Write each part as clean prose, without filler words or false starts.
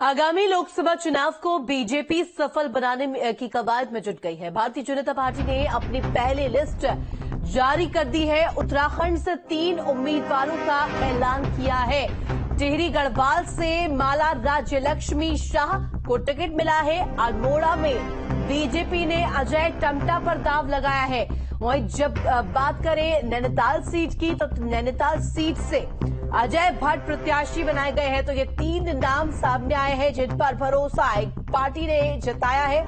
आगामी लोकसभा चुनाव को बीजेपी सफल बनाने की कवायद में जुट गई है। भारतीय जनता पार्टी ने अपनी पहली लिस्ट जारी कर दी है। उत्तराखंड से 3 उम्मीदवारों का ऐलान किया है। टिहरी गढ़वाल से माला राज्यलक्ष्मी शाह को टिकट मिला है। अल्मोड़ा में बीजेपी ने अजय टम्टा पर दांव लगाया है। वहीं जब बात करें नैनीताल सीट की, तो नैनीताल सीट से अजय भट्ट प्रत्याशी बनाए गए हैं। तो ये 3 नाम सामने आए हैं जिन पर भरोसा पार्टी ने जताया है।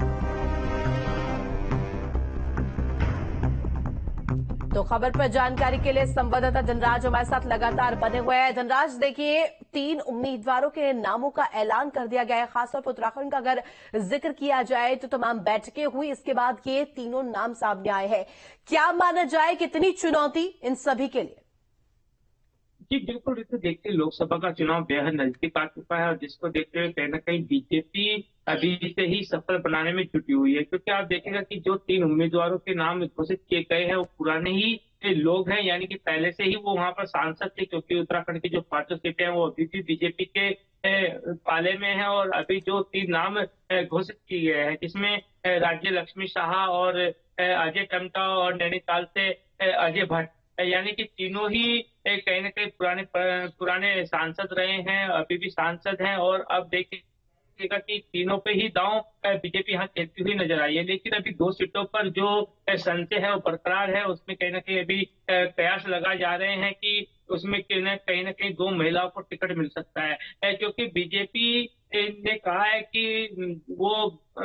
तो खबर पर जानकारी के लिए संवाददाता धनराज हमारे साथ लगातार बने हुए हैं। धनराज, देखिए 3 उम्मीदवारों के नामों का ऐलान कर दिया गया है। खासतौर पर उत्तराखंड का अगर जिक्र किया जाए तो तमाम बैठकें हुई, इसके बाद ये तीनों नाम सामने आए हैं। क्या माना जाए, कितनी चुनौती इन सभी के लिए? जी बिल्कुल, इसे देखते लोकसभा का चुनाव बेहद नजदीक आ चुका है और जिसको देखते हुए कहीं ना कहीं बीजेपी अभी से ही सफल बनाने में जुटी हुई है। क्योंकि आप देखेंगे कि जो 3 उम्मीदवारों के नाम घोषित किए गए हैं वो पुराने ही लोग हैं, यानी कि पहले से ही वो वहां पर सांसद थे। क्योंकि उत्तराखंड की जो 5 सीटें हैं वो अभी भी बीजेपी के पाले में है। और अभी जो 3 नाम घोषित किए गए हैं, जिसमें राज्य लक्ष्मी शाह और अजय टम्टा और नैनीताल से अजय भट्ट, यानी कि तीनों ही कहीं ना कहीं पुराने सांसद रहे हैं, अभी भी सांसद हैं। और अब देखिएगा कि तीनों पे ही दांव बीजेपी यहाँ खेलती हुई नजर आई है। लेकिन अभी 2 सीटों पर जो संशय है वो बरकरार है। उसमें कहीं ना कहीं अभी कयास लगाए जा रहे हैं कि उसमें कहीं ना कहीं 2 महिलाओं को टिकट मिल सकता है। क्योंकि बीजेपी ने कहा है कि वो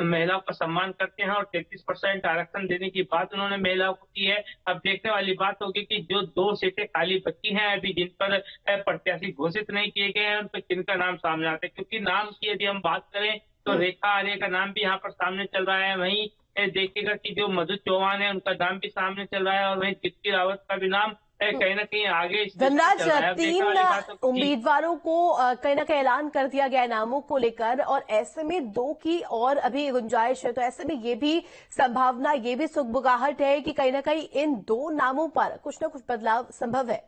महिलाओं का सम्मान करते हैं और 33% आरक्षण देने की बात उन्होंने महिलाओं को की है। अब देखने वाली बात होगी कि जो 2 सीटें खाली बची हैं अभी, जिन पर प्रत्याशी घोषित नहीं किए गए हैं, उन पर किनका नाम सामने आता है। क्योंकि नाम की यदि हम बात करें तो रेखा आर्य का नाम भी यहाँ पर सामने चल रहा है। वहीं देखिएगा कि जो मधु चौहान है उनका नाम भी सामने चल रहा है। और वहीं दीप्ति रावत का भी नाम कहीं ना कहीं आगे इस धनराज, चल रहा है। 3 उम्मीदवारों को कहीं ना कहीं ऐलान कर दिया गया है नामों को लेकर, और ऐसे में 2 की और अभी गुंजाइश है। तो ऐसे में ये भी संभावना, ये भी सुगबुगाहट है कि कहीं ना कहीं इन 2 नामों पर कुछ ना कुछ बदलाव संभव है।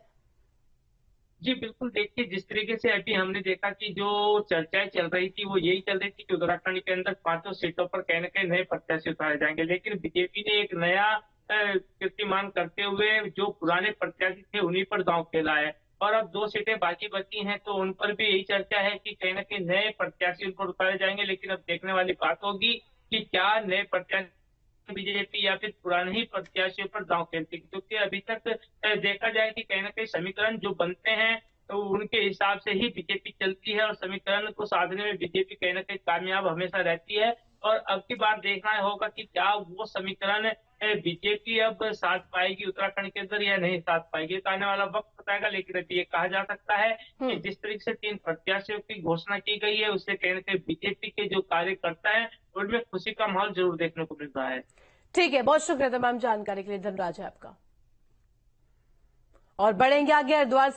जी बिल्कुल, देखिए जिस तरीके से अभी हमने देखा कि जो चर्चाएं चल रही थी वो यही चल रही थी कि उत्तराखंड के अंदर 5 सीटों पर कहीं ना कहीं नए प्रत्याशी उतारे जाएंगे। लेकिन बीजेपी ने एक नया कीर्तिमान करते हुए जो पुराने प्रत्याशी थे उन्हीं पर दांव खेला है। और अब 2 सीटें बाकी बची हैं तो उन पर भी यही चर्चा है कि कहीं ना कहीं नए प्रत्याशी उन पर उतारे जाएंगे। लेकिन अब देखने वाली बात होगी कि क्या नए प्रत्याशी बीजेपी या फिर पुराने ही प्रत्याशियों पर दांव खेलती है। क्योंकि अभी तक देखा जाए कि कहीं ना कहीं समीकरण जो बनते हैं तो उनके हिसाब से ही बीजेपी चलती है और समीकरण को साधने में बीजेपी कहीं ना कहीं कामयाब हमेशा रहती है। और अब की बार देखना होगा कि क्या वो समीकरण बीजेपी अब साध पाएगी उत्तराखंड के अंदर या नहीं साध पाएगी, तो आने वाला वक्त बताएगा। लेकिन अभी ये कहा जा सकता है कि जिस तरीके से 3 प्रत्याशियों की घोषणा की गई है उससे कहीं ना कहीं बीजेपी के जो कार्यकर्ता है उनमें खुशी का माहौल जरूर देखने को मिल रहा है। ठीक है, बहुत शुक्रिया तमाम जानकारी के लिए धनराज आपका। और बढ़ेंगे आगे हरिद्वार से